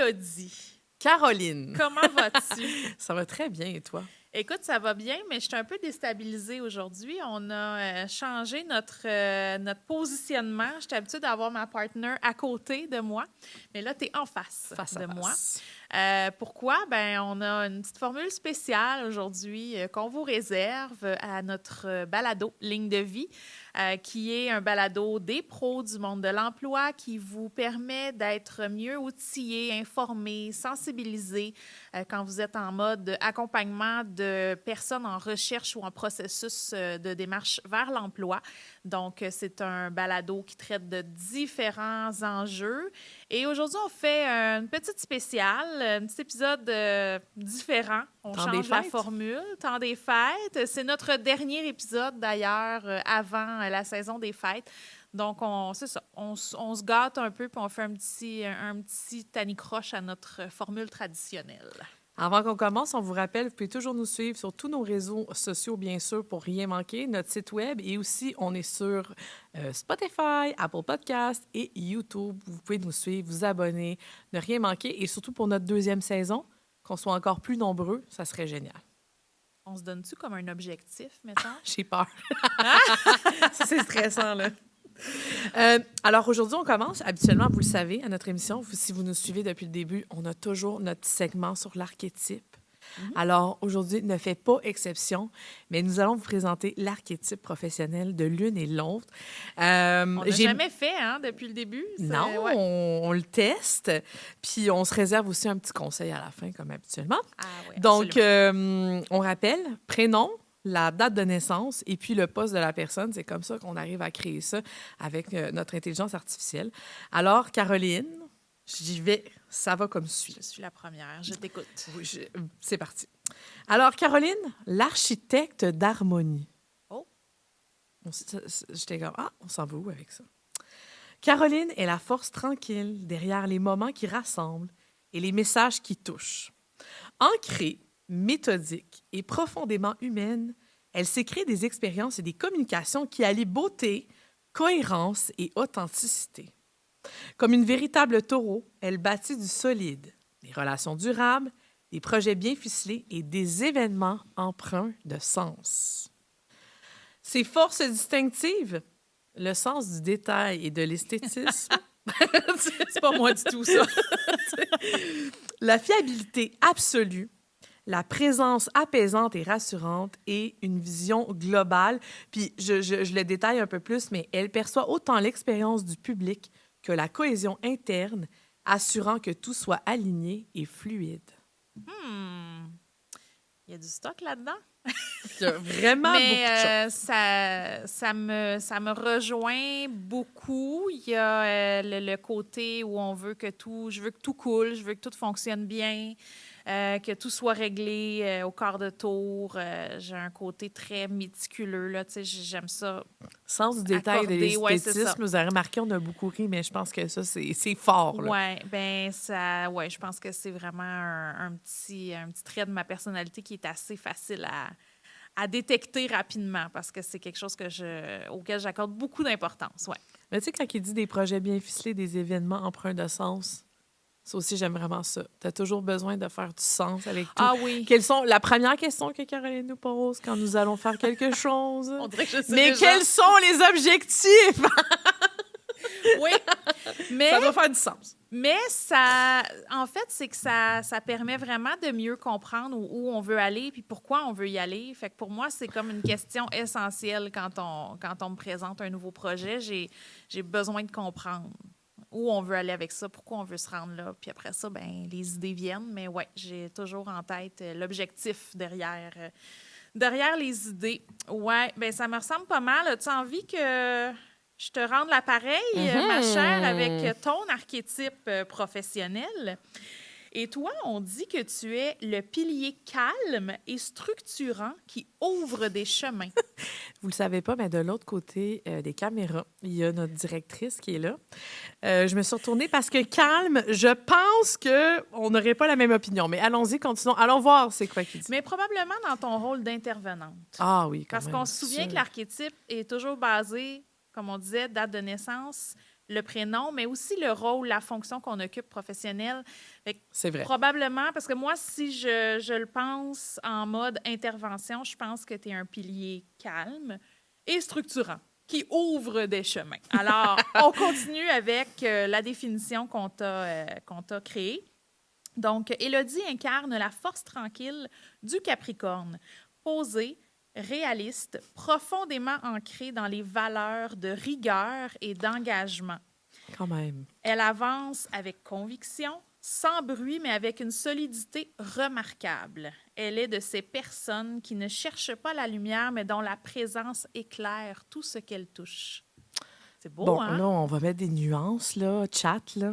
Élodie. Caroline. Comment vas-tu? Ça va très bien, et toi? Écoute, ça va bien, mais je suis un peu déstabilisée aujourd'hui. On a changé notre positionnement. J'étais habituée d'avoir ma partner à côté de moi, mais là, tu es en face de moi. Pourquoi? Ben, on a une petite formule spéciale aujourd'hui qu'on vous réserve à notre balado Ligne de vie, qui est un balado des pros du monde de l'emploi qui vous permet d'être mieux outillé, informé, sensibilisé quand vous êtes en mode accompagnement de personnes en recherche ou en processus de démarche vers l'emploi. Donc, c'est un balado qui traite de différents enjeux. Et aujourd'hui, on fait une petite spéciale, un petit épisode différent. On change la formule. Temps des fêtes. C'est notre dernier épisode, d'ailleurs, avant la saison des fêtes. Donc, c'est ça. On se gâte un peu puis on fait un petit tanicroche à notre formule traditionnelle. Avant qu'on commence, on vous rappelle, vous pouvez toujours nous suivre sur tous nos réseaux sociaux, bien sûr, pour rien manquer, notre site web. Et aussi, on est sur Spotify, Apple Podcasts et YouTube. Vous pouvez nous suivre, vous abonner, ne rien manquer. Et surtout pour notre 2e saison, qu'on soit encore plus nombreux, ça serait génial. On se donne-tu comme un objectif, mettons? J'ai peur. Ça, c'est stressant, là. Alors, aujourd'hui, on commence. Habituellement, vous le savez, à notre émission, si vous nous suivez depuis le début, on a toujours notre segment sur l'archétype. Alors, aujourd'hui, ne fait pas exception, mais nous allons vous présenter l'archétype professionnel de l'une et l'autre. On n'a jamais fait, hein, depuis le début. Non, ouais. on le teste, puis on se réserve aussi un petit conseil à la fin, comme habituellement. Ah, oui, donc, on rappelle, prénom, la date de naissance et puis le poste de la personne. C'est comme ça qu'on arrive à créer ça avec notre intelligence artificielle. Alors, Caroline, j'y vais. Ça va comme suit. Je suis la première. Je t'écoute. Oui, c'est parti. Alors, Caroline, l'architecte d'harmonie. Oh! J'étais comme, on s'en va où avec ça? Caroline est la force tranquille derrière les moments qui rassemblent et les messages qui touchent. Ancrée, méthodique et profondément humaine, elle s'est créée des expériences et des communications qui allient beauté, cohérence et authenticité. Comme une véritable taureau, elle bâtit du solide, des relations durables, des projets bien ficelés et des événements empreints de sens. Ses forces distinctives, le sens du détail et de l'esthétisme. C'est pas moi du tout, ça. La fiabilité absolue, la présence apaisante et rassurante et une vision globale. Puis je le détaille un peu plus, mais elle perçoit autant l'expérience du public que la cohésion interne, assurant que tout soit aligné et fluide. Il y a du stock là-dedans. Il y a vraiment beaucoup de choses. Ça me rejoint beaucoup. Il y a le côté où je veux que tout coule, je veux que tout fonctionne bien, que tout soit réglé au quart de tour. J'ai un côté très méticuleux, là, tu sais, j'aime ça. Sens du détail de l'esthétisme, vous avez remarqué, on a beaucoup ri, mais je pense que ça, c'est fort. Oui, je pense que c'est vraiment un petit trait de ma personnalité qui est assez facile à détecter rapidement parce que c'est quelque chose auquel j'accorde beaucoup d'importance. Ouais. Mais tu sais, quand il dit des projets bien ficelés, des événements empreints de sens, ça aussi, j'aime vraiment ça. Tu as toujours besoin de faire du sens avec tout. Ah oui. Quelles sont la première question que Caroline nous pose quand nous allons faire quelque chose? On dirait que je sais Mais déjà. quels sont les objectifs? Oui, mais... Ça doit faire du sens. Mais en fait, c'est que ça permet vraiment de mieux comprendre où on veut aller puis pourquoi on veut y aller. Fait que pour moi, c'est comme une question essentielle quand on me présente un nouveau projet. J'ai besoin de comprendre où on veut aller avec ça, pourquoi on veut se rendre là. Puis après ça, ben les idées viennent. Mais ouais, j'ai toujours en tête l'objectif derrière les idées. Ouais, ben ça me ressemble pas mal. As-tu envie que je te rende l'appareil, ma chère, avec ton archétype professionnel? Et toi, on dit que tu es le pilier calme et structurant qui ouvre des chemins. Vous le savez pas, mais de l'autre côté des caméras, il y a notre directrice qui est là. Je me suis retournée parce que calme, je pense qu'on n'aurait pas la même opinion. Mais allons-y, continuons. Allons voir c'est quoi qu'il dit. Mais probablement dans ton rôle d'intervenante. Ah oui, quand Parce même. qu'on se souvient que l'archétype est toujours basé, comme on disait, date de naissance, le prénom, mais aussi le rôle, la fonction qu'on occupe professionnelle. C'est vrai. Probablement, parce que moi, si je le pense en mode intervention, je pense que tu es un pilier calme et structurant qui ouvre des chemins. Alors, on continue avec la définition qu'on t'a créée. Donc, Élodie incarne la force tranquille du Capricorne, posée, réaliste, profondément ancrée dans les valeurs de rigueur et d'engagement. Quand même. Elle avance avec conviction, sans bruit, mais avec une solidité remarquable. Elle est de ces personnes qui ne cherchent pas la lumière, mais dont la présence éclaire tout ce qu'elle touche. C'est beau, Bon, hein? là, on va mettre des nuances, là, chat, là.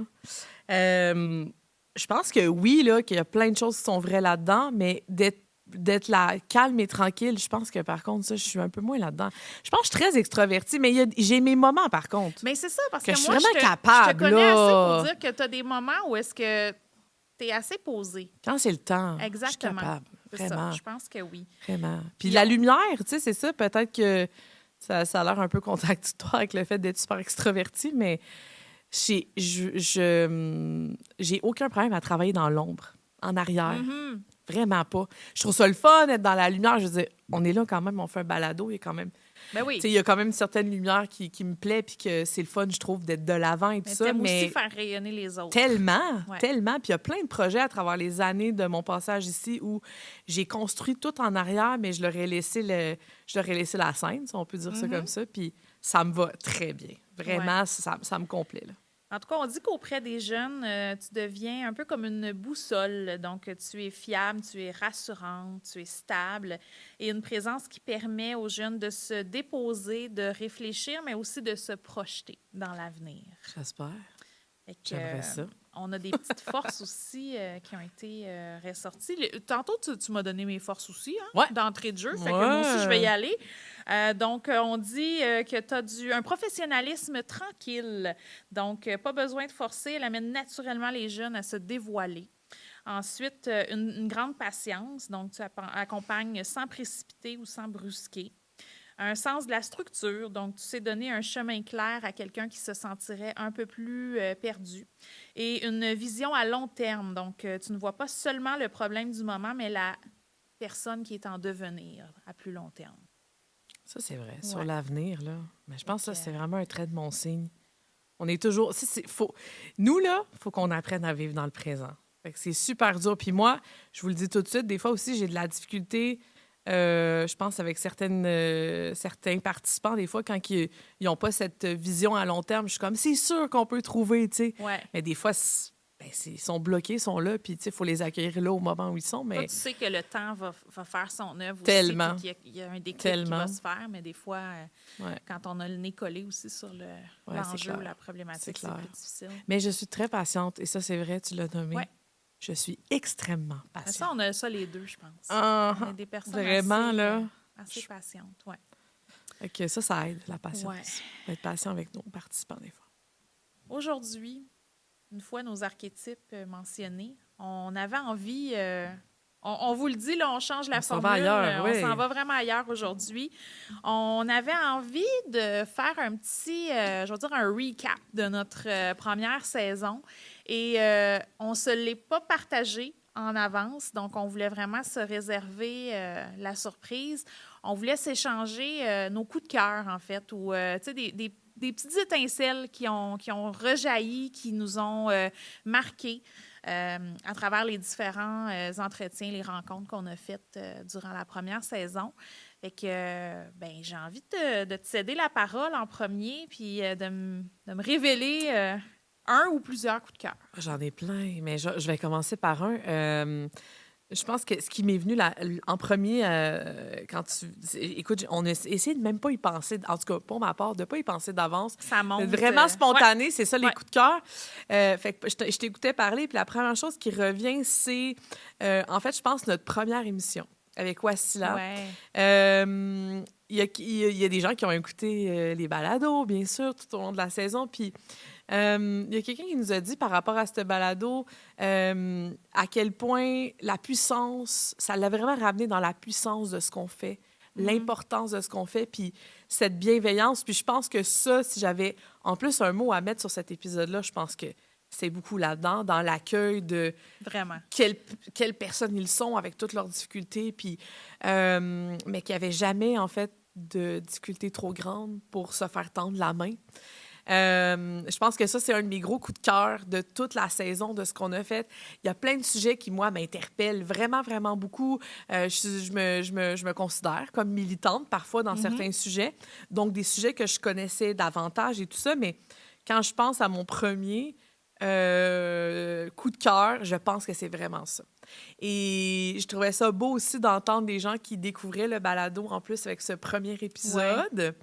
Je pense que oui, là, qu'il y a plein de choses qui sont vraies là-dedans, mais d'être là, calme et tranquille, je pense que, par contre, ça, je suis un peu moins là-dedans. Je pense que je suis très extravertie, mais j'ai mes moments, par contre. Mais c'est ça, parce que je suis moi, vraiment je capable, te connais là. assez pour dire que tu as des moments où est-ce que tu es assez posé. Quand c'est le temps, Exactement. je suis capable. C'est Vraiment. ça, je pense que oui. Vraiment. Puis la lumière, tu sais, c'est ça, peut-être que ça a l'air un peu contradictoire avec le fait d'être super extraverti, mais j'ai aucun problème à travailler dans l'ombre, en arrière. Mm-hmm. Vraiment pas. Je trouve ça le fun d'être dans la lumière. Je veux dire, on est là quand même, on fait un balado, il y a quand même... Ben oui. Il y a quand même une certaine lumière qui me plaît, puis que c'est le fun, je trouve, d'être de l'avant et tout ça. Mais aussi faire rayonner les autres. Tellement, Ouais. tellement. Puis il y a plein de projets à travers les années de mon passage ici où j'ai construit tout en arrière, mais je leur ai laissé la scène, si on peut dire ça comme ça. Puis ça me va très bien. Vraiment, ça me complaît, là. En tout cas, on dit qu'auprès des jeunes, tu deviens un peu comme une boussole. Donc, tu es fiable, tu es rassurante, tu es stable et une présence qui permet aux jeunes de se déposer, de réfléchir, mais aussi de se projeter dans l'avenir. J'espère. J'aimerais ça. On a des petites forces aussi qui ont été ressorties. Tantôt, tu m'as donné mes forces aussi, hein, d'entrée de jeu. Fait que moi aussi, je vais y aller. Donc, on dit que tu as un professionnalisme tranquille. Donc, pas besoin de forcer. Elle amène naturellement les jeunes à se dévoiler. Ensuite, une grande patience. Donc, tu accompagnes sans précipiter ou sans brusquer. Un sens de la structure, donc tu sais donner un chemin clair à quelqu'un qui se sentirait un peu plus perdu. Et une vision à long terme, donc tu ne vois pas seulement le problème du moment, mais la personne qui est en devenir à plus long terme. Ça, c'est vrai, sur l'avenir, là. Mais je pense que ça, c'est vraiment un trait de mon signe. On est toujours... Nous, là, il faut qu'on apprenne à vivre dans le présent. Fait que c'est super dur. Puis moi, je vous le dis tout de suite, des fois aussi, j'ai de la difficulté... je pense avec certains participants, des fois, quand ils n'ont pas cette vision à long terme, je suis comme, c'est sûr qu'on peut trouver, tu sais. Ouais. Mais des fois, ils sont bloqués, ils sont là, puis il faut les accueillir là au moment où ils sont. Mais... Toi, tu sais que le temps va faire son œuvre Tellement. aussi, qu'il y a un déclic qui va se faire, mais des fois, ouais. quand on a le nez collé aussi sur l'enjeu, la problématique, c'est plus difficile. Mais je suis très patiente, et ça, c'est vrai, tu l'as nommé. Ouais. Je suis extrêmement patiente. Mais ça, on a ça les deux, je pense. On est des personnes vraiment, assez patientes. Ouais. OK, ça aide, la patience. Ouais. Être patient avec nos participants, des fois. Aujourd'hui, une fois nos archétypes mentionnés, on avait envie... on vous le dit, là, on change la formule. On s'en va vraiment ailleurs aujourd'hui. On avait envie de faire un petit, je vais dire, un recap de notre première saison. Et on ne se l'est pas partagé en avance. Donc, on voulait vraiment se réserver la surprise. On voulait s'échanger nos coups de cœur, en fait, ou tu sais, des petites étincelles qui ont rejailli, qui nous ont marqués à travers les différents entretiens, les rencontres qu'on a faites durant la première saison. Fait que, j'ai envie de te céder la parole en premier, puis de me révéler un ou plusieurs coups de cœur. J'en ai plein, mais je vais commencer par un. Je pense que ce qui m'est venu en premier, quand écoute, on a essayé de même pas y penser, en tout cas, pour ma part, de pas y penser d'avance. Ça monte. Vraiment spontané, c'est ça, les coups de cœur. Fait que je t'écoutais parler, puis la première chose qui revient, c'est, en fait, je pense, notre première émission avec Wassila. Ouais. Il y a des gens qui ont écouté les balados, bien sûr, tout au long de la saison, puis... il y a quelqu'un qui nous a dit par rapport à ce balado à quel point la puissance, ça l'a vraiment ramené dans la puissance de ce qu'on fait, l'importance de ce qu'on fait, puis cette bienveillance. Puis je pense que ça, si j'avais en plus un mot à mettre sur cet épisode-là, je pense que c'est beaucoup là-dedans, dans l'accueil de Vraiment. Quelles personnes ils sont avec toutes leurs difficultés, puis, mais qu'il n'y avait jamais, en fait, de difficultés trop grandes pour se faire tendre la main. Je pense que ça, c'est un de mes gros coups de cœur de toute la saison, de ce qu'on a fait. Il y a plein de sujets qui, moi, m'interpellent vraiment, vraiment beaucoup. Je me considère comme militante parfois dans certains sujets, donc des sujets que je connaissais davantage et tout ça, mais quand je pense à mon premier coup de cœur, je pense que c'est vraiment ça. Et je trouvais ça beau aussi d'entendre des gens qui découvraient le balado en plus avec ce premier épisode. Ouais.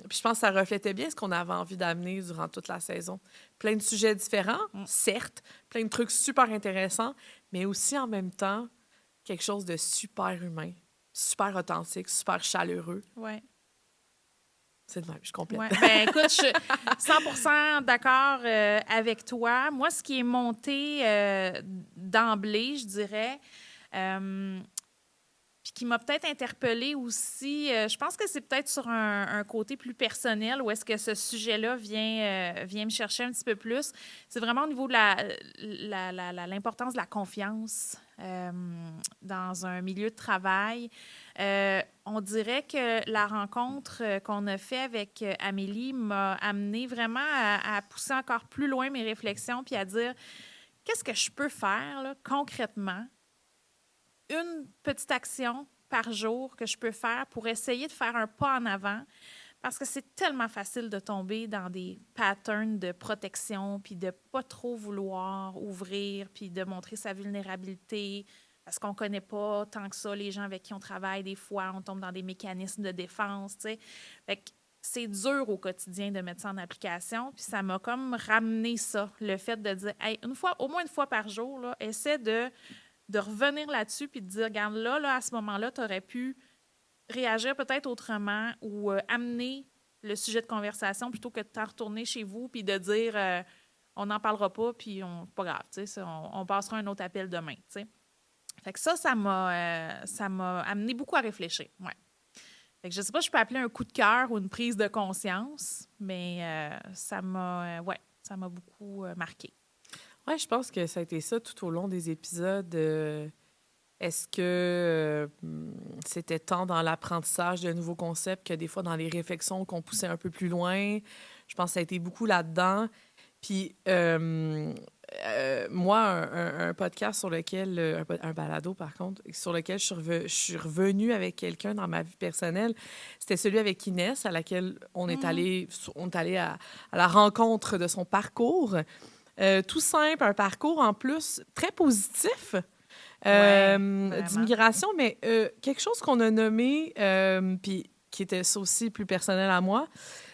Puis je pense que ça reflétait bien ce qu'on avait envie d'amener durant toute la saison. Plein de sujets différents, certes, plein de trucs super intéressants, mais aussi en même temps, quelque chose de super humain, super authentique, super chaleureux. Ouais. C'est de même, je complète. Ouais. Ben, écoute, je suis 100% d'accord avec toi. Moi, ce qui est monté d'emblée, je dirais, puis qui m'a peut-être interpellée aussi, je pense que c'est peut-être sur un côté plus personnel où est-ce que ce sujet-là vient me chercher un petit peu plus. C'est vraiment au niveau de l'importance de la confiance dans un milieu de travail. On dirait que la rencontre qu'on a faite avec Amélie m'a amené vraiment à pousser encore plus loin mes réflexions puis à dire qu'est-ce que je peux faire là, concrètement, une petite action par jour que je peux faire pour essayer de faire un pas en avant parce que c'est tellement facile de tomber dans des patterns de protection puis de pas trop vouloir ouvrir puis de montrer sa vulnérabilité parce qu'on connaît pas tant que ça les gens avec qui on travaille. Des fois, on tombe dans des mécanismes de défense, tu sais. Fait que c'est dur au quotidien de mettre ça en application. Puis ça m'a comme ramené ça, le fait de dire, hey, au moins une fois par jour, là, essaie de revenir là-dessus puis de dire, regarde, là, à ce moment-là, tu aurais pu réagir peut-être autrement ou amener le sujet de conversation plutôt que de t'en retourner chez vous puis de dire, on n'en parlera pas puis pas grave, tu sais, on passera un autre appel demain, tu sais. Fait que ça m'a amené beaucoup à réfléchir, ouais. Fait que je sais pas si je peux appeler un coup de cœur ou une prise de conscience, mais ça m'a beaucoup marqué. Oui, je pense que ça a été ça tout au long des épisodes. Est-ce que c'était tant dans l'apprentissage de nouveaux concepts que des fois dans les réflexions qu'on poussait un peu plus loin? Je pense que ça a été beaucoup là-dedans. Puis moi, un podcast sur lequel, un balado par contre, sur lequel je suis revenue avec quelqu'un dans ma vie personnelle, c'était celui avec Inès, à laquelle on est allé à la rencontre de son parcours. Tout simple, un parcours en plus très positif d'immigration, mais quelque chose qu'on a nommé, puis qui était ça aussi plus personnel à moi,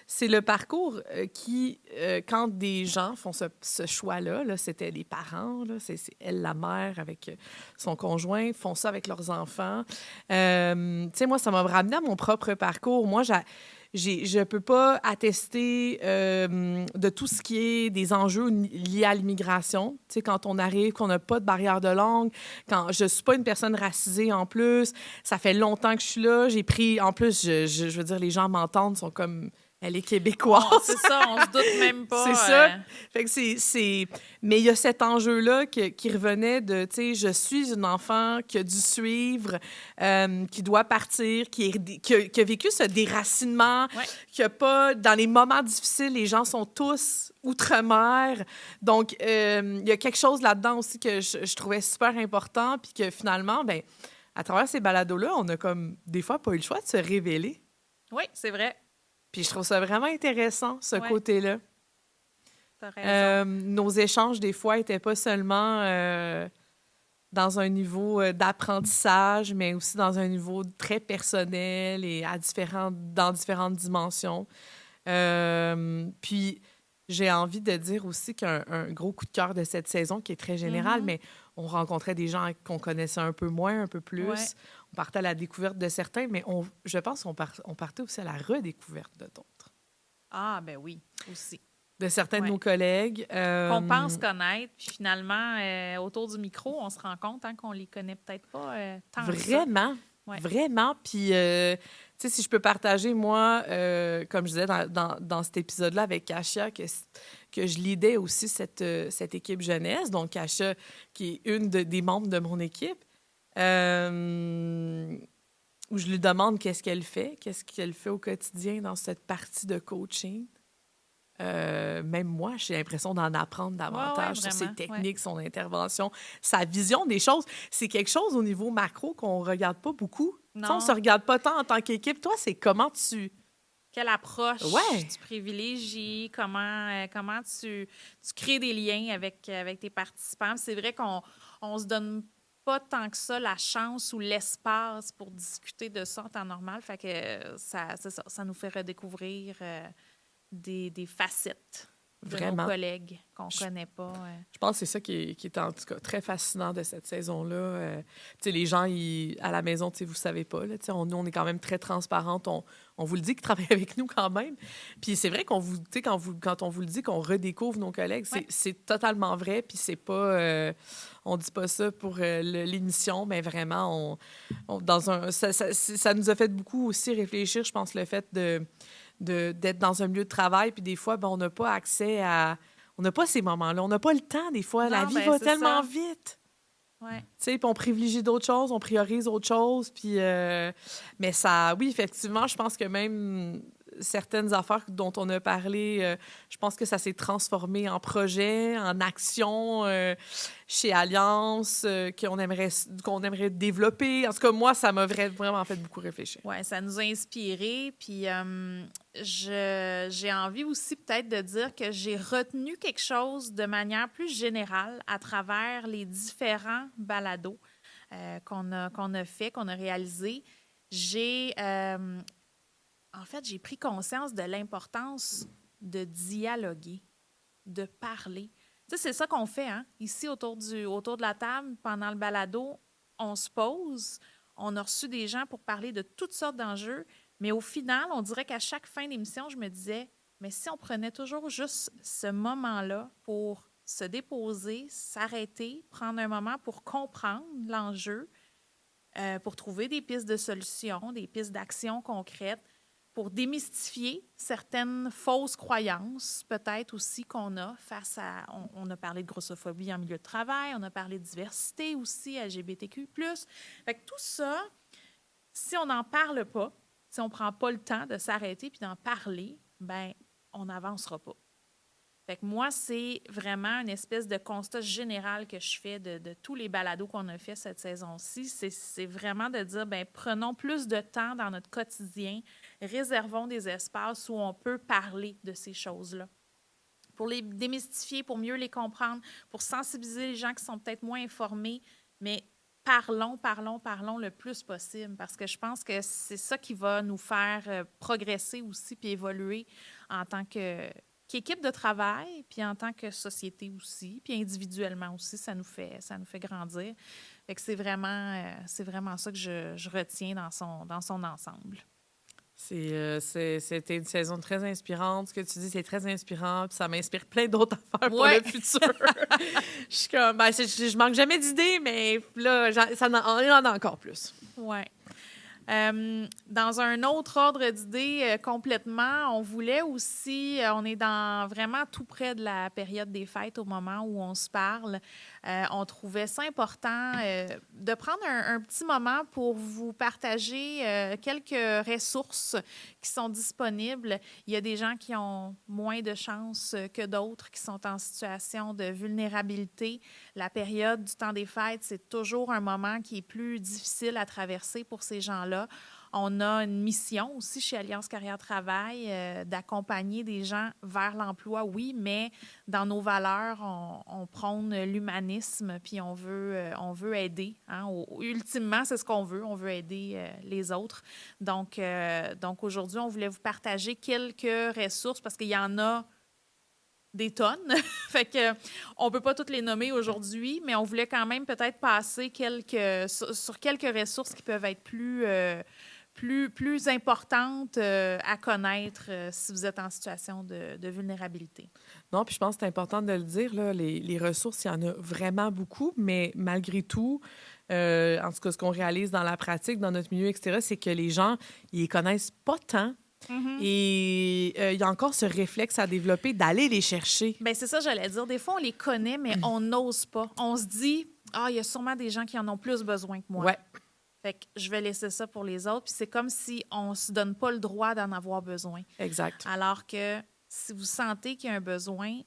c'est le parcours qui, quand des gens font ce choix-là, là, c'était les parents, là, c'est elle, la mère, avec son conjoint, font ça avec leurs enfants. Tu sais, moi, ça m'a ramené à mon propre parcours. Moi, je ne peux pas attester de tout ce qui est des enjeux liés à l'immigration. Tu sais, quand on arrive, qu'on n'a pas de barrière de langue, quand je ne suis pas une personne racisée en plus, ça fait longtemps que je suis là. J'ai pris, en plus, je veux dire, les gens m'entendent, sont comme... Elle est québécoise. Oh, c'est ça, on se doute même pas. C'est ça. Fait que Mais il y a cet enjeu-là qui revenait de, tu sais, je suis une enfant qui a dû suivre, qui doit partir, qui a vécu ce déracinement, qui a pas... Dans les moments difficiles, les gens sont tous outre-mer. Donc, il y a quelque chose là-dedans aussi que je trouvais super important, puis que finalement, ben, à travers ces balados-là, on a comme, des fois, pas eu le choix de se révéler. Oui, c'est vrai. Puis je trouve ça vraiment intéressant, ce côté-là. T'as raison. Nos échanges, des fois, n'étaient pas seulement dans un niveau d'apprentissage, mais aussi dans un niveau très personnel et dans différentes dimensions. Puis j'ai envie de dire aussi qu'un gros coup de cœur de cette saison, qui est très général, mais on rencontrait des gens qu'on connaissait un peu moins, un peu plus. Ouais. On partait à la découverte de certains, mais je pense qu'on partait aussi à la redécouverte de d'autres. Ah, ben oui, aussi. De certains de nos collègues. Qu'on pense connaître, puis finalement, autour du micro, on se rend compte qu'on les connaît peut-être pas tant que ça. Vraiment? Ouais. Vraiment. Puis, tu sais, si je peux partager, moi, comme je disais dans cet épisode-là avec Kasia, que je lidais aussi cette équipe jeunesse. Donc, Kasia, qui est une des membres de mon équipe, où je lui demande qu'est-ce qu'elle fait au quotidien dans cette partie de coaching. Même moi, j'ai l'impression d'en apprendre davantage sur ses techniques, son intervention, sa vision des choses. C'est quelque chose au niveau macro qu'on ne regarde pas beaucoup. On ne se regarde pas tant en tant qu'équipe. Toi, c'est comment tu... Quelle approche tu privilégies, comment tu crées des liens avec tes participants. C'est vrai qu'on ne se donne pas tant que ça la chance ou l'espace pour discuter de ça en temps normal. Fait que ça nous fait redécouvrir des facettes de nos collègues qu'on ne connaît pas. Je pense que c'est ça qui est en tout cas très fascinant de cette saison-là. Tu sais, les gens à la maison, vous ne savez pas. Là, nous, on est quand même très transparentes. On vous le dit qu'ils travaillent avec nous quand même. Puis c'est vrai qu'on vous, quand on vous le dit qu'on redécouvre nos collègues, c'est totalement vrai. Puis c'est pas... on dit pas ça pour l'émission, mais vraiment, ça nous a fait beaucoup aussi réfléchir, je pense, le fait d'être dans un milieu de travail, puis des fois, on n'a pas accès à... On n'a pas ces moments-là. On n'a pas le temps, des fois. La vie va tellement vite. Ouais. Tu sais, puis on privilégie d'autres choses, on priorise autres choses, puis... mais ça... Oui, effectivement, je pense que même certaines affaires dont on a parlé, je pense que ça s'est transformé en projet, en action chez Alliance, qu'on aimerait développer. En tout cas, moi, ça m'a vraiment fait beaucoup réfléchir. Oui, ça nous a inspirés. Puis j'ai envie aussi peut-être de dire que j'ai retenu quelque chose de manière plus générale à travers les différents balados qu'on a fait, qu'on a réalisés. En fait, j'ai pris conscience de l'importance de dialoguer, de parler. Tu sais, c'est ça qu'on fait, hein? Ici, autour de la table, pendant le balado, on se pose. On a reçu des gens pour parler de toutes sortes d'enjeux, mais au final, on dirait qu'à chaque fin d'émission, je me disais, mais si on prenait toujours juste ce moment-là pour se déposer, s'arrêter, prendre un moment pour comprendre l'enjeu, pour trouver des pistes de solutions, des pistes d'action concrètes, pour démystifier certaines fausses croyances, peut-être aussi qu'on a face à... On a parlé de grossophobie en milieu de travail, on a parlé de diversité aussi, LGBTQ+. Fait que tout ça, si on n'en parle pas, si on ne prend pas le temps de s'arrêter puis d'en parler, ben on n'avancera pas. Fait que moi, c'est vraiment une espèce de constat général que je fais de tous les balados qu'on a fait cette saison-ci. C'est vraiment de dire, bien, prenons plus de temps dans notre quotidien, réservons des espaces où on peut parler de ces choses-là. Pour les démystifier, pour mieux les comprendre, pour sensibiliser les gens qui sont peut-être moins informés, mais parlons le plus possible, parce que je pense que c'est ça qui va nous faire progresser aussi puis évoluer en tant qu'équipe de travail, puis en tant que société aussi, puis individuellement aussi, ça nous fait grandir. Fait que c'est vraiment ça que je retiens dans son ensemble. C'était une saison très inspirante. Ce que tu dis, c'est très inspirant. Puis ça m'inspire plein d'autres affaires pour le futur. Je suis comme, je manque jamais d'idées, mais là, il y en a encore plus. Oui. Dans un autre ordre d'idées complètement, on voulait aussi, on est vraiment tout près de la période des fêtes au moment où on se parle. On trouvait ça important de prendre un petit moment pour vous partager quelques ressources qui sont disponibles. Il y a des gens qui ont moins de chance que d'autres, qui sont en situation de vulnérabilité. La période du temps des fêtes, c'est toujours un moment qui est plus difficile à traverser pour ces gens-là. On a une mission aussi chez Alliance Carrière Travail d'accompagner des gens vers l'emploi, oui, mais dans nos valeurs, on prône l'humanisme, puis on veut aider. Hein? Ultimement, c'est ce qu'on veut. On veut aider les autres. Donc aujourd'hui, on voulait vous partager quelques ressources parce qu'il y en a des tonnes. Fait que on peut pas toutes les nommer aujourd'hui, mais on voulait quand même peut-être passer sur quelques ressources qui peuvent être plus importantes à connaître si vous êtes en situation de vulnérabilité. Non, puis je pense que c'est important de le dire, là, les ressources, il y en a vraiment beaucoup, mais malgré tout, en tout cas, ce qu'on réalise dans la pratique, dans notre milieu, etc., c'est que les gens, ils les connaissent pas tant. Et il y a encore ce réflexe à développer d'aller les chercher. Bien, c'est ça, j'allais dire. Des fois, on les connaît, mais on n'ose pas. On se dit, il y a sûrement des gens qui en ont plus besoin que moi. Ouais. Fait que je vais laisser ça pour les autres. Puis c'est comme si on se donne pas le droit d'en avoir besoin. Exact. Alors que si vous sentez qu'il y a un besoin,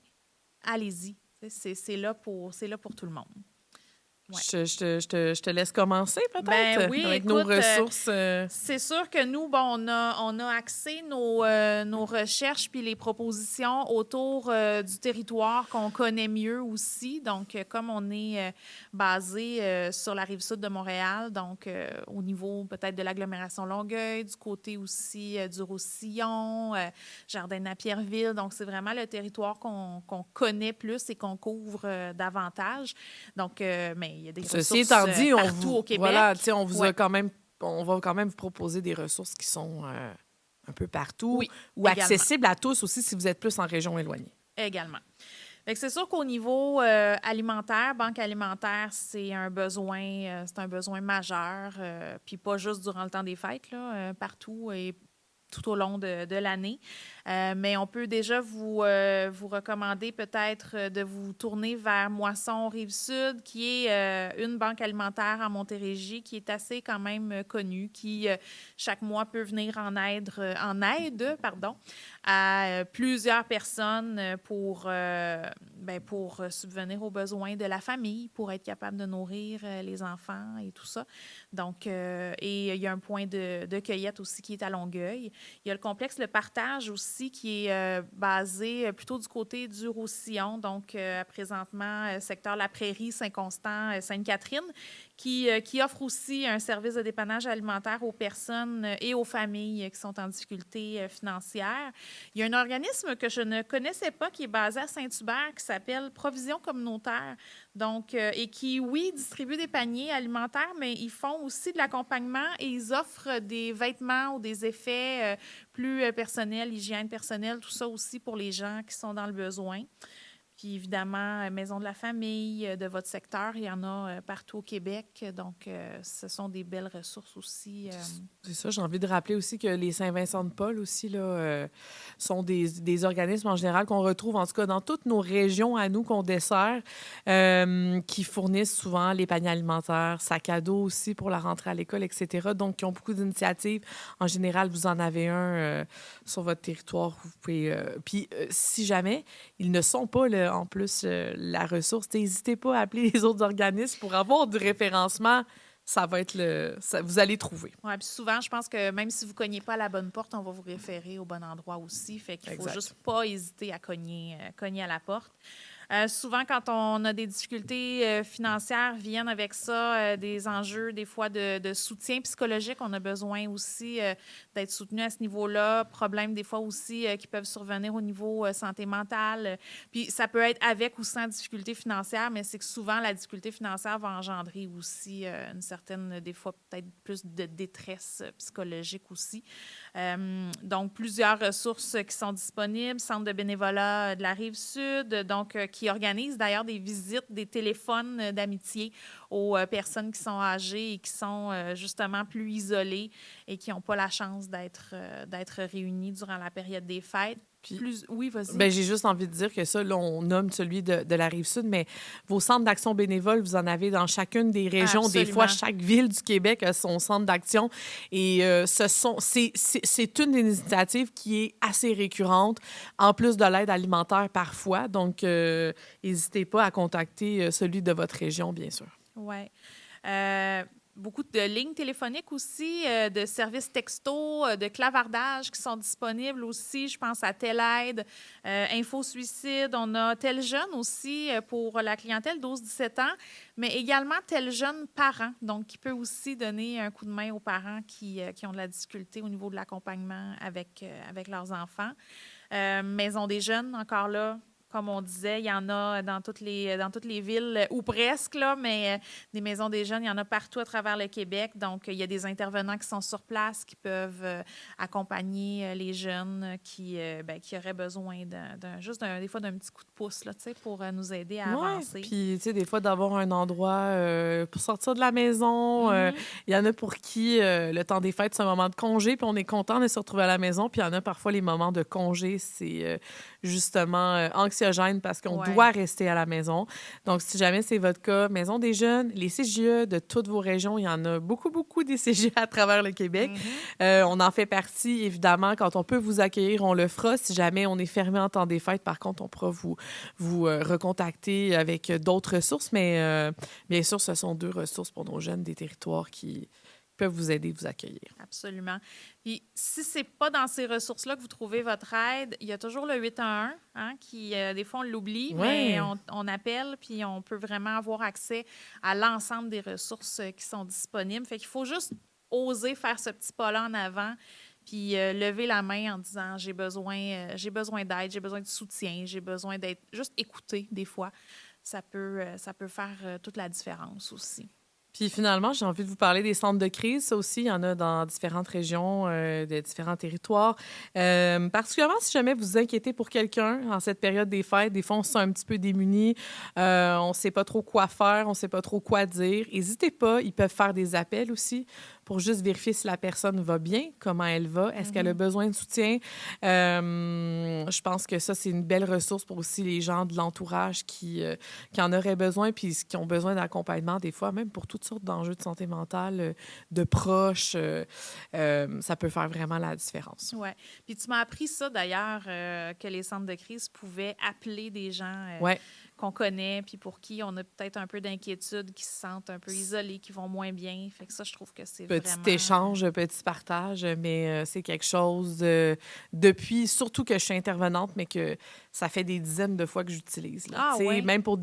allez-y. C'est là pour tout le monde. Ouais. Je te laisse commencer, peut-être, Ben oui, avec écoute, nos ressources. C'est sûr que nous, on a axé nos recherches puis les propositions autour du territoire qu'on connaît mieux aussi. Donc, comme on est basé sur la rive sud de Montréal, donc au niveau peut-être de l'agglomération Longueuil, du côté aussi du Roussillon, Jardin-Napierville. Donc, c'est vraiment le territoire qu'on connaît plus et qu'on couvre davantage. Donc, mais il y a des Ceci ressources étant dit, partout au Québec. Voilà, on vous a quand même, on va quand même vous proposer des ressources qui sont un peu partout ou également. accessibles à tous aussi si vous êtes plus en région éloignée. Également. Fait que c'est sûr qu'au niveau alimentaire, banque alimentaire, c'est un besoin majeur, puis pas juste durant le temps des fêtes, là, partout et tout au long de l'année. Mais on peut déjà vous recommander peut-être de vous tourner vers Moisson Rive-Sud, qui est une banque alimentaire en Montérégie qui est assez quand même connue, qui chaque mois peut venir en aide à plusieurs personnes pour subvenir aux besoins de la famille, pour être capable de nourrir les enfants et tout ça. Donc, et il y a un point de cueillette aussi qui est à Longueuil. Il y a le complexe Le Partage aussi qui est basé plutôt du côté du Roussillon, donc présentement secteur La Prairie, Saint-Constant, Sainte-Catherine, qui offre aussi un service de dépannage alimentaire aux personnes et aux familles qui sont en difficulté financière. Il y a un organisme que je ne connaissais pas qui est basé à Saint-Hubert qui s'appelle Provision communautaire, donc, et qui, oui, distribue des paniers alimentaires, mais ils font aussi de l'accompagnement et ils offrent des vêtements ou des effets plus personnels, hygiène personnelle, tout ça aussi pour les gens qui sont dans le besoin. Puis évidemment, Maison de la famille de votre secteur, il y en a partout au Québec. Donc, ce sont des belles ressources aussi. C'est ça, j'ai envie de rappeler aussi que les Saint-Vincent-de-Paul aussi là, sont des organismes en général qu'on retrouve, en tout cas dans toutes nos régions à nous qu'on dessert, qui fournissent souvent les paniers alimentaires, sacs à dos aussi pour la rentrée à l'école, etc. Donc, qui ont beaucoup d'initiatives. En général, vous en avez un sur votre territoire. Vous pouvez, puis, si jamais ils ne sont pas en plus la ressource, n'hésitez pas à appeler les autres organismes pour avoir du référencement. Ça va être vous allez trouver. Oui, puis souvent, je pense que même si vous ne cognez pas à la bonne porte, on va vous référer au bon endroit aussi. Fait qu'il ne faut juste pas hésiter à cogner à la porte. Souvent, quand on a des difficultés financières, viennent avec ça des enjeux, des fois, de soutien psychologique. On a besoin aussi d'être soutenu à ce niveau-là. Problèmes, des fois, aussi, qui peuvent survenir au niveau santé mentale. Puis, ça peut être avec ou sans difficulté financière, mais c'est que souvent, la difficulté financière va engendrer aussi une certaine, des fois, peut-être plus de détresse psychologique aussi. Donc, plusieurs ressources qui sont disponibles. Centre de bénévolat de la Rive-Sud, donc, qui organise d'ailleurs des visites, des téléphones d'amitié aux personnes qui sont âgées et qui sont justement plus isolées et qui n'ont pas la chance d'être réunies durant la période des fêtes. Oui, vas-y. Bien, j'ai juste envie de dire que ça, là, on nomme celui de la Rive-Sud, mais vos centres d'action bénévole, vous en avez dans chacune des régions. Absolument. Des fois, chaque ville du Québec a son centre d'action. Et c'est une initiative qui est assez récurrente, en plus de l'aide alimentaire parfois. Donc, n'hésitez pas à contacter celui de votre région, bien sûr. Oui. Beaucoup de lignes téléphoniques aussi, de services texto, de clavardage qui sont disponibles aussi. Je pense à Telaide, Info Suicide. On a Tel Jeune aussi pour la clientèle 12-17 ans, mais également Tel Jeune Parents, donc qui peut aussi donner un coup de main aux parents qui ont de la difficulté au niveau de l'accompagnement avec leurs enfants. Maison des jeunes, encore là, comme on disait, il y en a dans toutes les villes, ou presque, là, mais des maisons des jeunes, il y en a partout à travers le Québec. Donc, il y a des intervenants qui sont sur place, qui peuvent accompagner les jeunes qui auraient besoin des fois d'un petit coup de pouce là, pour nous aider à avancer. Puis, tu sais, des fois, d'avoir un endroit pour sortir de la maison. Il y en a pour qui le temps des fêtes, c'est un moment de congé, puis on est content de se retrouver à la maison. Puis il y en a parfois, les moments de congé, c'est justement anxiogène parce qu'on doit rester à la maison. Donc, si jamais c'est votre cas, Maison des jeunes, les CJE de toutes vos régions, il y en a beaucoup, beaucoup des CJE à travers le Québec. On en fait partie, évidemment. Quand on peut vous accueillir, on le fera. Si jamais on est fermé en temps des fêtes, par contre, on pourra vous recontacter avec d'autres ressources. Mais bien sûr, ce sont 2 ressources pour nos jeunes des territoires qui peuvent vous aider, vous accueillir. Absolument. Puis, si ce n'est pas dans ces ressources-là que vous trouvez votre aide, il y a toujours le 811, qui, des fois, on l'oublie, mais on appelle, puis on peut vraiment avoir accès à l'ensemble des ressources qui sont disponibles. Fait qu'il faut juste oser faire ce petit pas-là en avant, puis lever la main en disant « j'ai besoin d'aide, j'ai besoin de soutien, j'ai besoin d'être juste écouté des fois ». Ça peut faire toute la différence aussi. Puis finalement, j'ai envie de vous parler des centres de crise. Ça aussi, il y en a dans différentes régions, de différents territoires. Particulièrement si jamais vous vous inquiétez pour quelqu'un en cette période des fêtes, des fois, on se sent un petit peu démuni, on ne sait pas trop quoi faire, on ne sait pas trop quoi dire. N'hésitez pas, ils peuvent faire des appels aussi pour juste vérifier si la personne va bien, comment elle va, est-ce qu'elle a besoin de soutien. Je pense que ça, c'est une belle ressource pour aussi les gens de l'entourage qui en auraient besoin puis qui ont besoin d'accompagnement des fois, même pour toutes sortes d'enjeux de santé mentale, de proches. Ça peut faire vraiment la différence. Oui. Puis tu m'as appris ça, d'ailleurs, que les centres de crise pouvaient appeler des gens qu'on connaît, puis pour qui on a peut-être un peu d'inquiétude, qui se sentent un peu isolés, qui vont moins bien. Fait que ça, je trouve que c'est vraiment... Petit échange, petit partage, mais c'est quelque chose depuis, surtout que je suis intervenante, mais que ça fait des dizaines de fois que j'utilise. Là. Même pour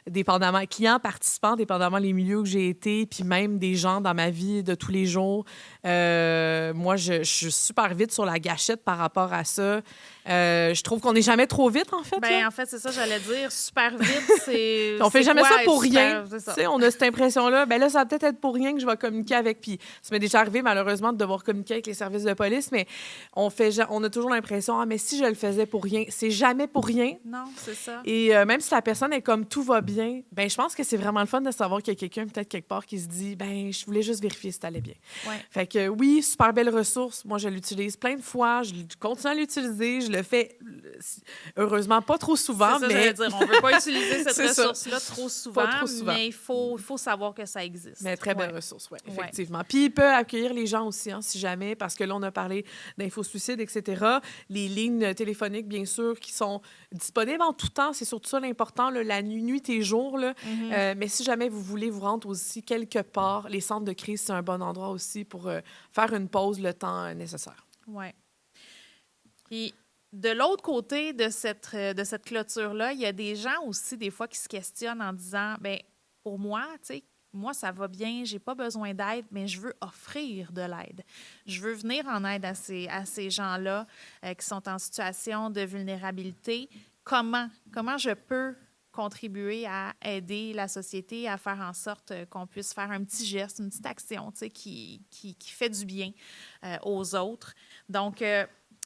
dépendamment clients, participants, dépendamment les milieux que j'ai été, puis même des gens dans ma vie de tous les jours. Moi, je suis super vite sur la gâchette par rapport à ça. Je trouve qu'on n'est jamais trop vite, en fait. En fait, c'est ça, j'allais dire. Super vite, c'est... On fait jamais ça pour rien. Ça. On a cette impression-là. Là, ça va peut-être être pour rien que je vais communiquer avec. Puis ça m'est déjà arrivé, malheureusement, de devoir communiquer avec les services de police, mais on a toujours l'impression, mais si je le faisais pour rien, c'est jamais pour rien. Non, c'est ça. Et même si la personne est comme tout va bien, je pense que c'est vraiment le fun de savoir qu'il y a quelqu'un, peut-être quelque part, qui se dit, je voulais juste vérifier si t'allais bien. Ouais. Fait que oui, super belle ressource. Moi, je l'utilise plein de fois. Je continue à l'utiliser. Je le fais, heureusement, pas trop souvent. C'est ça, j'allais dire. On ne veut pas utiliser cette ressource-là trop souvent, mais il faut savoir que ça existe. Mais très belle ressource, oui, effectivement. Puis, il peut accueillir les gens aussi, si jamais, parce que là, on a parlé d'infosuicide, etc. Les lignes téléphoniques, bien sûr, qui sont disponibles en tout temps. C'est surtout ça l'important, là, la nuit et jour. Là. Mais si jamais vous voulez vous rendre aussi quelque part, les centres de crise, c'est un bon endroit aussi pour faire une pause le temps nécessaire. Oui. Puis, de l'autre côté de cette clôture-là, il y a des gens aussi, des fois, qui se questionnent en disant, pour moi, tu sais, moi, ça va bien, j'ai pas besoin d'aide, mais je veux offrir de l'aide. Je veux venir en aide à ces gens-là qui sont en situation de vulnérabilité. Comment je peux contribuer à aider la société à faire en sorte qu'on puisse faire un petit geste, une petite action, tu sais, qui fait du bien aux autres. Donc,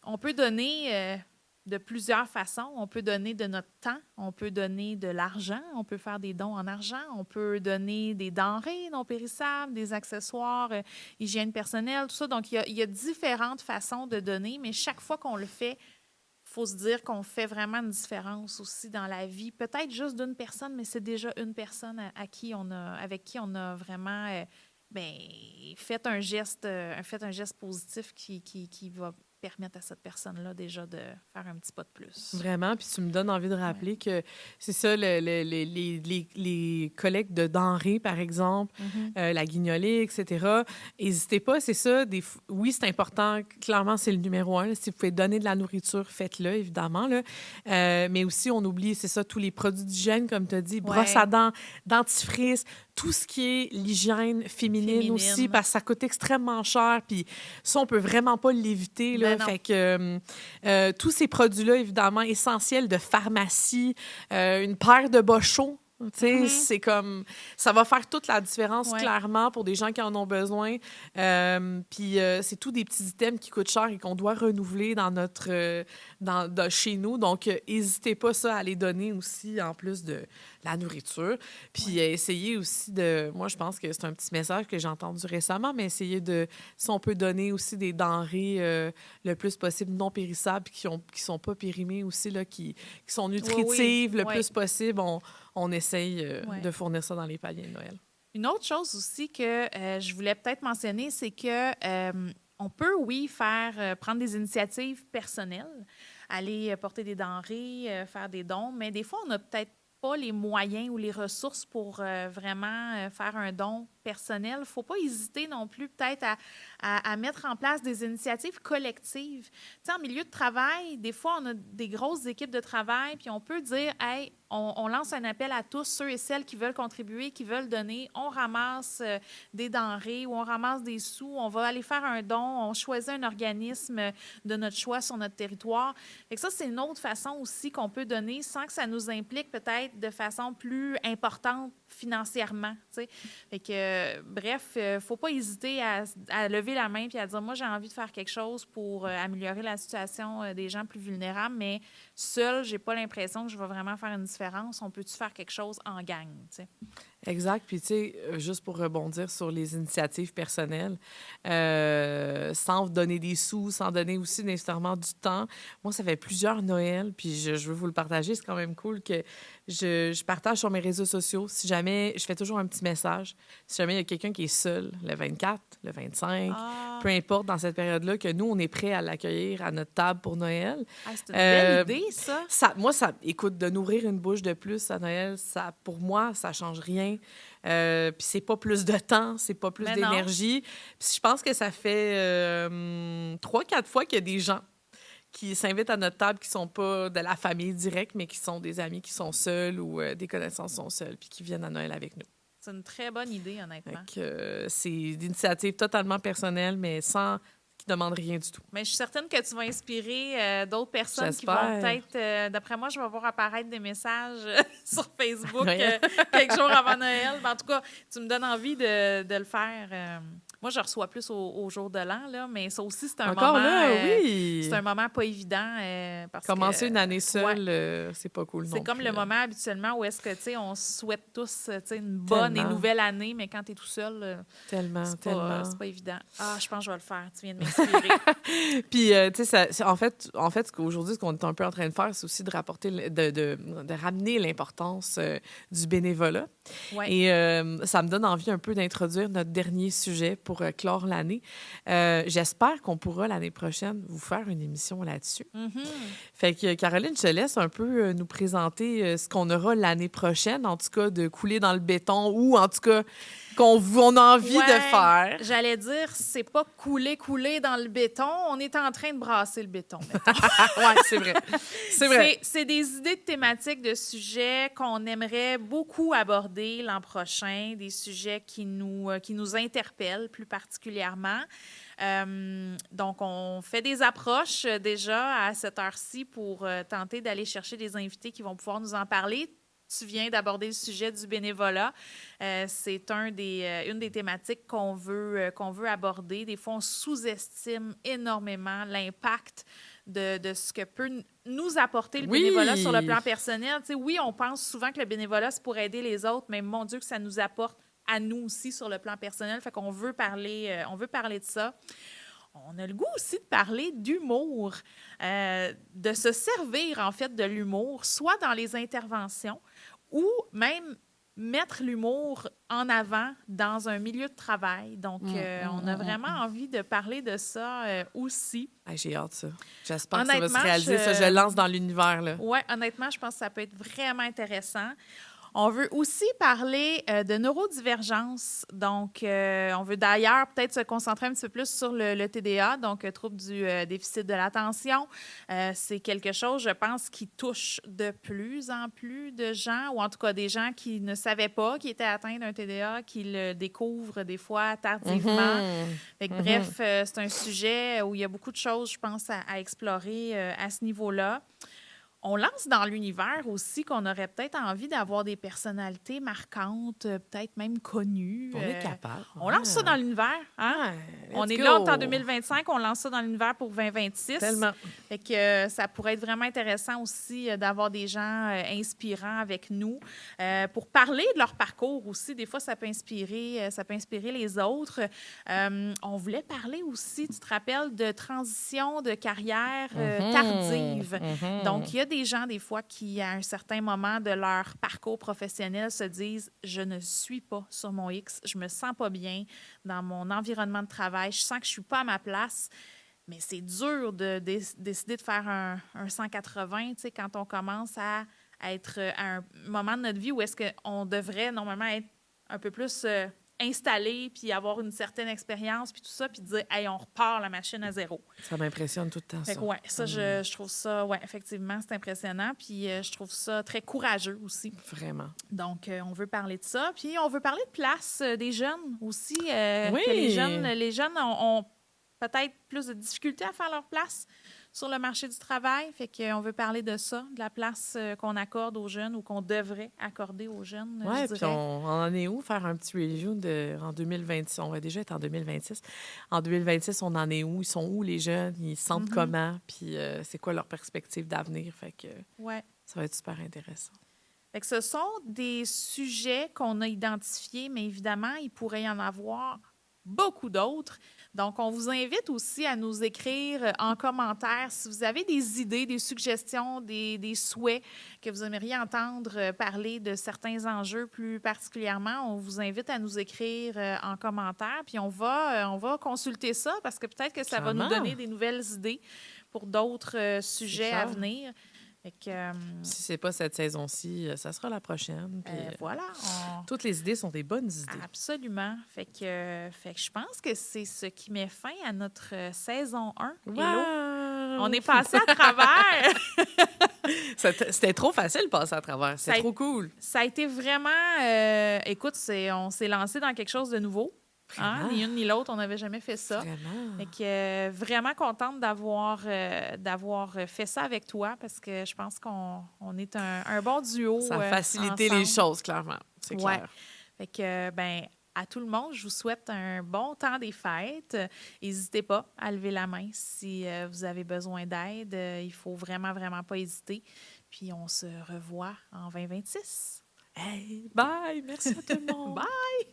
on peut donner de plusieurs façons. On peut donner de notre temps, on peut donner de l'argent, on peut faire des dons en argent, on peut donner des denrées non périssables, des accessoires, hygiène personnelle, tout ça. Donc, il y a différentes façons de donner, mais chaque fois qu'on le fait, il faut se dire qu'on fait vraiment une différence aussi dans la vie. Peut-être juste d'une personne, mais c'est déjà une personne avec qui on a vraiment fait un geste positif qui va permettre à cette personne-là déjà de faire un petit pas de plus. Vraiment, puis tu me donnes envie de rappeler que c'est ça, les collectes de denrées, par exemple, la guignolée, etc. N'hésitez pas, c'est ça. Oui, c'est important. Clairement, c'est le numéro 1. Là. Si vous pouvez donner de la nourriture, faites-le, évidemment. Là. Mais aussi, on oublie, c'est ça, tous les produits d'hygiène, comme tu as dit, brosse à dents, dentifrice, tout ce qui est l'hygiène féminine aussi, parce que ça coûte extrêmement cher. Puis ça, on peut vraiment pas l'éviter. Là. là. Fait que tous ces produits-là, évidemment, essentiels de pharmacie, une paire de bas chauds, tu sais, c'est comme... Ça va faire toute la différence, clairement, pour des gens qui en ont besoin. Puis c'est tous des petits items qui coûtent cher et qu'on doit renouveler dans notre... chez nous. Donc, n'hésitez pas ça à les donner aussi, en plus de la nourriture. Puis essayez aussi de... Moi, je pense que c'est un petit message que j'ai entendu récemment, mais essayez de... Si on peut donner aussi des denrées le plus possible non périssables, qui sont pas périmées aussi, là, qui sont nutritives le plus possible, on essaye de fournir ça dans les paniers de Noël. Une autre chose aussi que je voulais peut-être mentionner, c'est que on peut, prendre des initiatives personnelles, aller porter des denrées, faire des dons, mais des fois, on n'a peut-être pas les moyens ou les ressources pour vraiment faire un don personnel. Il ne faut pas hésiter non plus peut-être à mettre en place des initiatives collectives. Tu sais, en milieu de travail, des fois, on a des grosses équipes de travail, puis on peut dire, hey, on lance un appel à tous ceux et celles qui veulent contribuer, qui veulent donner. On ramasse des denrées ou on ramasse des sous. On va aller faire un don. On choisit un organisme de notre choix sur notre territoire. Fait que ça, c'est une autre façon aussi qu'on peut donner sans que ça nous implique peut-être de façon plus importante financièrement. Tu sais. Fait que, bref, il ne faut pas hésiter à lever la main et à dire, moi, j'ai envie de faire quelque chose pour améliorer la situation des gens plus vulnérables, mais seul, j'ai pas l'impression que je vais vraiment faire une différence. On peut-tu faire quelque chose en gang, tu sais? Exact. Puis, tu sais, juste pour rebondir sur les initiatives personnelles, sans donner des sous, sans donner aussi nécessairement du temps. Moi, ça fait plusieurs Noëls, puis je veux vous le partager. C'est quand même cool que je partage sur mes réseaux sociaux. Si jamais, je fais toujours un petit message. Si jamais il y a quelqu'un qui est seul, le 24, le 25, peu importe dans cette période-là, que nous, on est prêts à l'accueillir à notre table pour Noël. C'est une belle idée, ça. Moi, écoute, de nourrir une bouche de plus à Noël, pour moi, ça change rien. Puis c'est pas plus de temps, c'est pas plus d'énergie. Puis je pense que ça fait 3-4 fois qu'il y a des gens qui s'invitent à notre table qui sont pas de la famille directe, mais qui sont des amis qui sont seuls ou des connaissances sont seuls, puis qui viennent à Noël avec nous. C'est une très bonne idée, honnêtement. C'est une initiative totalement personnelle, mais sans... qui ne demande rien du tout. Mais je suis certaine que tu vas inspirer d'autres personnes qui vont peut-être... d'après moi, je vais voir apparaître des messages sur Facebook quelques jours avant Noël. Mais en tout cas, tu me donnes envie de le faire. Moi, je reçois plus au jour de l'an, là, mais ça aussi, c'est un moment... c'est un moment pas évident. Parce Commencer une année seule, c'est pas cool non plus. C'est comme le moment habituellement où est-ce que, tu sais, on souhaite tous une bonne et nouvelle année, mais quand tu es tout seul, c'est pas évident. Ah, je pense que je vais le faire. Tu viens de m'inspirer. Puis, tu sais, en fait, aujourd'hui, ce qu'on est un peu en train de faire, c'est aussi de rapporter, de ramener l'importance du bénévolat. Ouais. Et ça me donne envie un peu d'introduire notre dernier sujet pour clore l'année. J'espère qu'on pourra l'année prochaine vous faire une émission là-dessus. Fait que, Caroline, je te laisse un peu nous présenter ce qu'on aura l'année prochaine, en tout cas de couler dans le béton ou en tout cas qu'on a envie de faire. J'allais dire, c'est pas couler dans le béton, on est en train de brasser le béton. Oui, c'est vrai. C'est vrai. C'est des idées de thématiques, de sujets qu'on aimerait beaucoup aborder l'an prochain, des sujets qui nous interpellent plus particulièrement. Donc, on fait des approches déjà à cette heure-ci pour tenter d'aller chercher des invités qui vont pouvoir nous en parler. Tu viens d'aborder le sujet du bénévolat. C'est une des thématiques qu'on veut aborder. Des fois, on sous-estime énormément l'impact de ce que peut nous apporter le bénévolat sur le plan personnel. Tu sais, oui, on pense souvent que le bénévolat, c'est pour aider les autres, mais mon Dieu, que ça nous apporte à nous aussi sur le plan personnel. Fait qu'on veut parler de ça. On a le goût aussi de parler d'humour, de se servir, en fait, de l'humour, soit dans les interventions ou même mettre l'humour en avant dans un milieu de travail. Donc, on a vraiment envie de parler de ça aussi. J'ai hâte, ça. J'espère que ça va se réaliser. Ça, je lance dans l'univers, là. Oui, honnêtement, je pense que ça peut être vraiment intéressant. On veut aussi parler de neurodivergence. Donc, on veut d'ailleurs peut-être se concentrer un petit peu plus sur le TDA, donc trouble du déficit de l'attention. C'est quelque chose, je pense, qui touche de plus en plus de gens, ou en tout cas des gens qui ne savaient pas qu'ils étaient atteints d'un TDA, qui le découvrent des fois tardivement. Fait que, bref, c'est un sujet où il y a beaucoup de choses, je pense, à explorer à ce niveau-là. On lance dans l'univers aussi qu'on aurait peut-être envie d'avoir des personnalités marquantes, peut-être même connues. On est capable. On lance ça dans l'univers. Hein? On est là en 2025, on lance ça dans l'univers pour 2026. Tellement. Fait que ça pourrait être vraiment intéressant aussi d'avoir des gens inspirants avec nous pour parler de leur parcours aussi. Des fois, ça peut inspirer les autres. On voulait parler aussi, tu te rappelles, de transition de carrière tardive. Donc, il y a des gens, des fois, qui, à un certain moment de leur parcours professionnel, se disent « Je ne suis pas sur mon X, je me sens pas bien dans mon environnement de travail, je sens que je suis pas à ma place. » Mais c'est dur de décider de faire un 180, tu sais, quand on commence à être à un moment de notre vie où est-ce qu'on devrait normalement être un peu plus installé, puis avoir une certaine expérience, puis tout ça, puis dire « Hey, on repart la machine à zéro. » Ça m'impressionne tout le temps, Fait que, ouais, ça, je trouve ça, ouais, effectivement, c'est impressionnant, puis je trouve ça très courageux aussi. Vraiment. Donc, on veut parler de ça, puis on veut parler de place des jeunes aussi, Oui. que les jeunes ont peut-être plus de difficultés à faire leur place sur le marché du travail. Fait qu'on veut parler de ça, de la place qu'on accorde aux jeunes ou qu'on devrait accorder aux jeunes, Oui, je puis dirais. on en est où? Faire un petit review en 2026. On va déjà être en 2026. En 2026, on en est où? Ils sont où, les jeunes? Ils se sentent comment? Puis c'est quoi leur perspective d'avenir? Fait que ça va être super intéressant. Fait que ce sont des sujets qu'on a identifiés, mais évidemment, il pourrait y en avoir beaucoup d'autres. Donc, on vous invite aussi à nous écrire en commentaire si vous avez des idées, des suggestions, des souhaits que vous aimeriez entendre parler de certains enjeux plus particulièrement. On vous invite à nous écrire en commentaire, puis on va consulter ça parce que peut-être que ça va nous donner des nouvelles idées pour d'autres sujets à venir. Fait que, si c'est pas cette saison-ci, ça sera la prochaine. Puis, voilà. toutes les idées sont des bonnes idées. Absolument. Fait que je pense que c'est ce qui met fin à notre saison 1. Wow! Hello. On est passé à travers. C'était trop facile de passer à travers. C'est trop cool. Ça a été vraiment... écoute, on s'est lancé dans quelque chose de nouveau. Hein? Ni une ni l'autre, on n'avait jamais fait ça. Vraiment. Fait que, vraiment contente d'avoir fait ça avec toi parce que je pense qu'on est un bon duo. Ça a facilité les choses, clairement. C'est clair. Ouais. Fait que, à tout le monde, je vous souhaite un bon temps des fêtes. N'hésitez pas à lever la main si vous avez besoin d'aide. Il faut vraiment, vraiment pas hésiter. Puis on se revoit en 2026. Hey, bye! Merci à tout le monde! Bye!